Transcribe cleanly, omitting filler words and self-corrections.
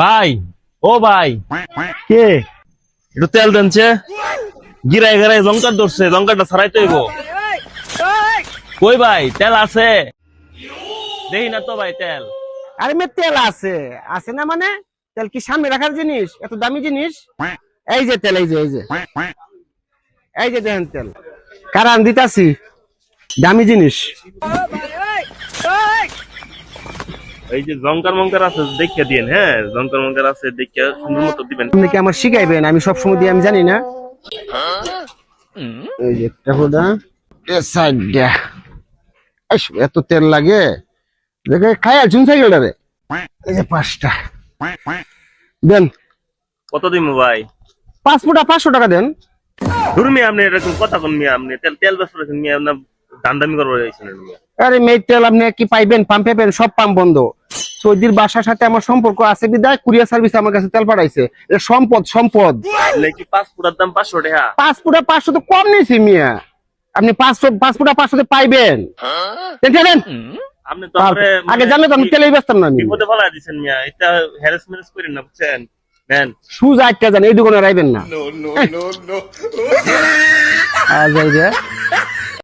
ভাই, ও ভাই, কে? একটু তেল দেনছে। গিরায় গিরায় জঙ্কার ধরছে, জঙ্কারটা ছাড়াইতে হইব। কই ভাই, তেল আছে? দেখি না তো ভাই তেল। আরে মে তেল আছে, আছে না মানে? তেল কি সামনে রাখার জিনিস? এত দামি জিনিস? এই যে তেল, এই যে দেখেন তেল, কারণ দিতাছি, দামি জিনিস। এই যে জঙ্কার মঙ্কার আছে দেখিয়া দিয়েন, হ্যাঁ জঙ্কার মঙ্কার আছে দেখিয়া সুন্দর মতো দিবেন। আপনি কি আমার শিখাইবেন? আমি সব সময় দিয়ে আমি জানি না। এই যে একটা হুদা, এ সাইডটা এত তেল লাগে, দেখে খায়া ঝুন সাইকেলটা রে। এই যে 5টা দেন। কত দিন ভাই? 5 ফুটা 500 টাকা দেন। ধরুন আপনি এরকম কথা কোন মিয়া, আপনি তেল তেল ব্যস্ত রয়েছেন মিয়া, আপনার দাম দামি করবো যাইছেন মিয়া। আরে মেয়ে তেল আপনি কি পাইবেন? পাম্প পাবেন, সব পাম্প বন্ধ। সৌদির বাসার সাথে আমার সম্পর্ক আছে বিদায় কুরিয়ার সার্ভিস আমার কাছে তেল পাঠাইছে। এটা সম্পদ, সম্পদ। কি 5 ফুটার দাম 500 টাকা? 5 ফুটা 500 তো কম নিয়েছি মিয়া। আপনি 5 ফুটা 500 পাইবেন। দেন আপনি তো আমারে আগে জানলে তো আমি তেলেই বেচতাম না। আমি বিপদে ফেলাই দিছেন মিয়া, এটা হ্যারাসমেন্ট করেন না বুঝছেন নেন। সুজা একটা জান, এই দোকানে রাইবেন না। আজ এই যে